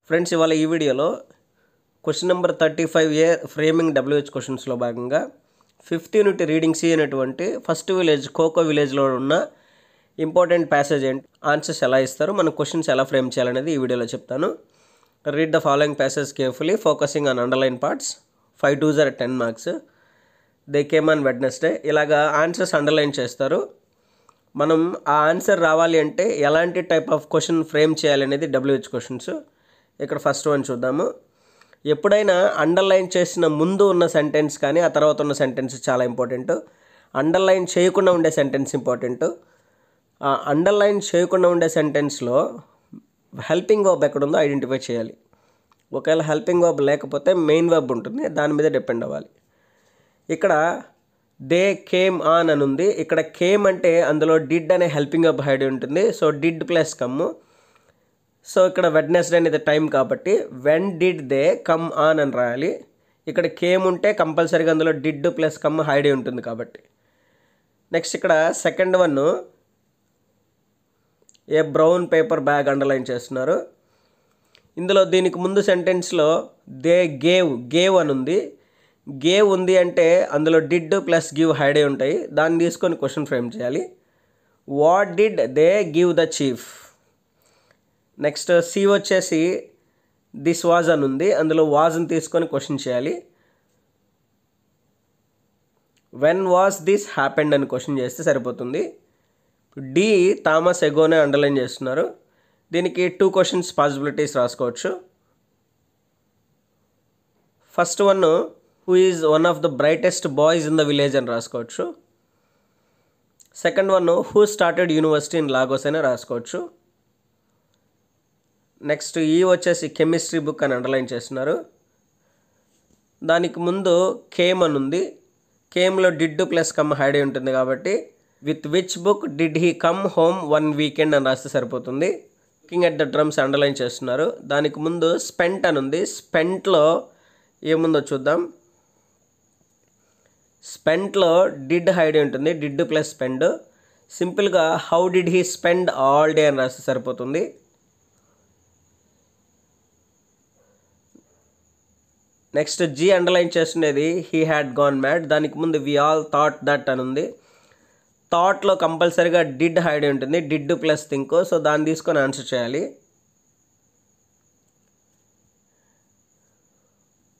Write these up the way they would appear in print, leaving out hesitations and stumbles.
Friends ఇవాళ ఈ వీడియోలో question number 35A framing WH క్వశ్చన్స్లో భాగంగా 5th యూనిట్ రీడింగ్ సి అనేటువంటి ఫస్ట్ విలేజ్ కోకో విలేజ్లో ఉన్న ఇంపార్టెంట్ ప్యాసేజ్ ఏంటి, ఆన్సర్స్ ఎలా ఇస్తారు, మనం క్వశ్చన్స్ ఎలా ఫ్రేమ్ చేయాలనేది ఈ వీడియోలో చెప్తాను. Read the following passage carefully focusing on underline parts. 5 2s are 10 marks. They came on Wednesday. ఇలాగా ఆన్సర్స్ అండర్లైన్ చేస్తారు. మనం ఆ ఆన్సర్ రావాలి అంటే ఎలాంటి టైప్ ఆఫ్ క్వశ్చన్ ఫ్రేమ్ చేయాలనేది WH క్వశ్చన్స్. ఇక్కడ ఫస్ట్ వన్ చూద్దాము. ఎప్పుడైనా అండర్లైన్ చేసిన ముందు ఉన్న సెంటెన్స్ కానీ ఆ తర్వాత ఉన్న సెంటెన్స్ చాలా ఇంపార్టెంట్. అండర్లైన్ చేయకుండా ఉండే సెంటెన్స్ ఇంపార్టెంట్. ఆ అండర్లైన్ చేయకుండా ఉండే సెంటెన్స్లో హెల్పింగ్ వర్బ్ ఎక్కడుందో ఐడెంటిఫై చేయాలి. ఒకవేళ హెల్పింగ్ వర్బ్ లేకపోతే మెయిన్ వర్బ్ ఉంటుంది, దాని మీద డిపెండ్ అవ్వాలి. ఇక్కడ దే కేమ్ ఆన్ అని ఉంది. ఇక్కడ కేమ్ అంటే అందులో డిడ్ అనే హెల్పింగ్ వర్బ్ హైడ్ ఉంటుంది. So did plus come. So ఇక్కడ వెడ్నెస్డే అనేది టైం కాబట్టి when did they come on అని రాయాలి. ఇక్కడ కేమ్ ఉంటే కంపల్సరీగా అందులో డిడ్ ప్లస్ కమ్ హైడ్ ఉంటుంది కాబట్టి. నెక్స్ట్ ఇక్కడ సెకండ్ వన్ ఏ బ్రౌన్ పేపర్ బ్యాగ్ అండర్లైన్ చేస్తున్నారు. ఇందులో దీనికి ముందు సెంటెన్స్లో దే గేవ్ అని ఉంది. గేవ్ ఉంది అంటే అందులో డిడ్ ప్లస్ గివ్ హైడ్ అయి ఉంటాయి. దాన్ని తీసుకొని క్వశ్చన్ ఫ్రేమ్ చేయాలి. What did they give the chief. Next C వచ్చేసి దిస్ వాజ్ అని ఉంది. అందులో వాజ్ని తీసుకొని క్వశ్చన్ చేయాలి. వెన్ వాజ్ దిస్ హ్యాపెండ్ అని క్వశ్చన్ చేస్తే సరిపోతుంది. డి థామస్ ఎగోనే అండర్లైన్ చేస్తున్నారు. దీనికి 2 క్వశ్చన్స్ పాసిబిలిటీస్ రాసుకోవచ్చు. First one who is one of the brightest boys in the village అని రాసుకోవచ్చు. Second one who started university in Lagos అని రాసుకోవచ్చు. నెక్స్ట్ ఈ వచ్చేసి కెమిస్ట్రీ బుక్ అని అండర్లైన్ చేస్తున్నారు. దానికి ముందు కేమ్ అని ఉంది. కేమ్లో డిడ్ ప్లస్ కమ్ హైడ్ అయి ఉంటుంది కాబట్టి with which book did he come home 1 weekend అని రాస్తే సరిపోతుంది. Looking at the drums underline చేస్తున్నారు. దానికి ముందు స్పెంట్ అని ఉంది. స్పెంట్లో ఏముందో చూద్దాం. స్పెంట్లో డిడ్ హైడ్ ఉంటుంది, డిడ్ ప్లస్ స్పెండ్. సింపుల్గా how did he spend all day అని రాస్తే సరిపోతుంది. నెక్స్ట్ జీ అండర్లైన్ చేస్తున్నది హీ హ్యాడ్ గాన్ మ్యాడ్. దానికి ముందు వి ఆల్ థాట్ దట్ అని ఉంది. థాట్లో కంపల్సరీగా డిడ్ హైడ్ ఉంటుంది, డిడ్ ప్లస్ థింక్. సో దాన్ని తీసుకొని ఆన్సర్ చేయాలి.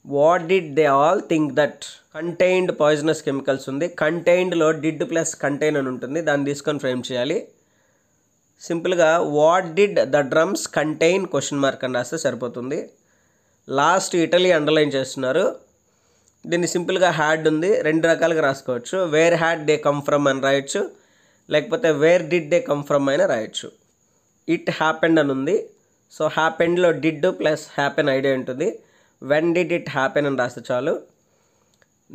What did they all think that contained poisonous chemicals ఉంది. కంటైన్డ్లో డిడ్ ప్లస్ కంటైన్ అని ఉంటుంది, దాన్ని తీసుకొని ఫ్రేమ్ చేయాలి. సింపుల్గా what did the drums contain question mark అని రాస్తే సరిపోతుంది. లాస్ట్ ఇటలీ అండర్లైన్ చేస్తున్నారు. దీన్ని సింపుల్గా హ్యాడ్ ఉంది, 2 రకాలుగా రాసుకోవచ్చు. Where had they come from అని రాయొచ్చు, లేకపోతే where did they come from అయినా రాయొచ్చు. ఇట్ హ్యాపెండ్ అని ఉంది. సో హ్యాపెండ్లో డిడ్ ప్లస్ హ్యాపెన్ ఐడియా ఉంటుంది. వెన్ డిడ్ ఇట్ హ్యాపెన్ అని రాస్తే చాలు.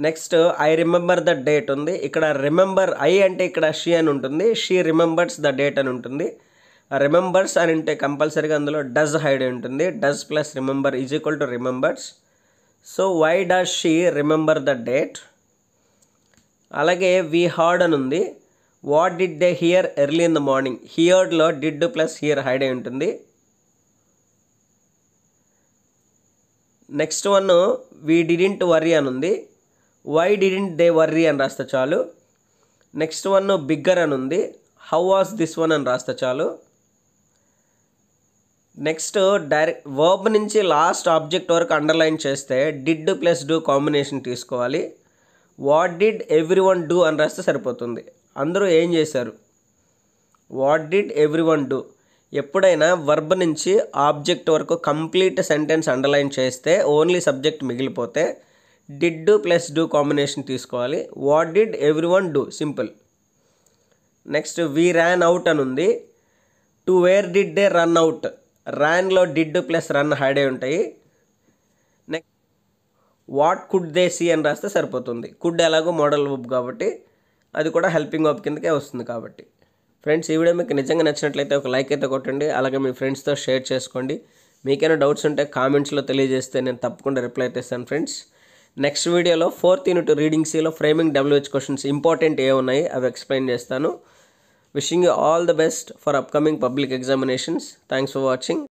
Next I remember the date ఉంది. ఇక్కడ రిమెంబర్ ఐ అంటే ఇక్కడ షీ అని ఉంటుంది, షీ రిమెంబర్స్ ద డేట్ అని ఉంటుంది. రిమెంబర్స్ అని అంటే కంపల్సరీగా అందులో డస్ హైడ్ ఉంటుంది. Does plus remember is equal to remembers. So why does she remember the date. అలాగే వి హర్డ్ అని ఉంది. What did they hear early in the morning. హియర్డ్లో డిడ్ ప్లస్ హియర్ హైడ్ అయి ఉంటుంది. Next one we didn't worry అని ఉంది. Why didn't they worry అని రాస్తే చాలు. నెక్స్ట్ వన్ బిగ్గర్ అని ఉంది. హౌ వాస్ దిస్ వన్ అని రాస్తే చాలు. నెక్స్ట్ డైరెక్ట్ వర్బ్ నుంచి లాస్ట్ ఆబ్జెక్ట్ వరకు అండర్లైన్ చేస్తే డిడ్ ప్లస్ డూ కాంబినేషన్ తీసుకోవాలి. What did everyone do అని రాస్తే సరిపోతుంది. అందరూ ఏం చేశారు. What did everyone do. ఎప్పుడైనా వర్బ్ నుంచి ఆబ్జెక్ట్ వరకు కంప్లీట్ సెంటెన్స్ అండర్లైన్ చేస్తే ఓన్లీ సబ్జెక్ట్ మిగిలిపోతే డిడ్ ప్లస్ డూ కాంబినేషన్ తీసుకోవాలి. What did everyone do simple. Next we ran out అని ఉంది. To where did they run out. ర్యాన్లో did ప్లస్ రన్ హైడ్ అయి ఉంటాయి. Next what could they see అని రాస్తే సరిపోతుంది. కుడ్ ఎలాగో మోడల్ వర్బ్ కాబట్టి అది కూడా హెల్పింగ్ వర్బ్ కిందకే వస్తుంది కాబట్టి. ఫ్రెండ్స్ ఈ వీడియో మీకు నిజంగా నచ్చినట్లయితే ఒక లైక్ అయితే కొట్టండి. అలాగే మీ ఫ్రెండ్స్తో షేర్ చేసుకోండి. మీకైనా డౌట్స్ ఉంటే కామెంట్స్లో తెలియజేస్తే నేను తప్పకుండా రిప్లై అయితే ఇస్తాను ఫ్రెండ్స్. నెక్స్ట్ వీడియోలో 4th యూనిట్ రీడింగ్ సిలో ఫ్రేమింగ్ WH క్వశ్చన్స్ ఇంపార్టెంట్ ఏ ఉన్నాయి అవి ఎక్స్ప్లెయిన్ చేస్తాను. Wishing you all the best for upcoming public examinations. Thanks for watching.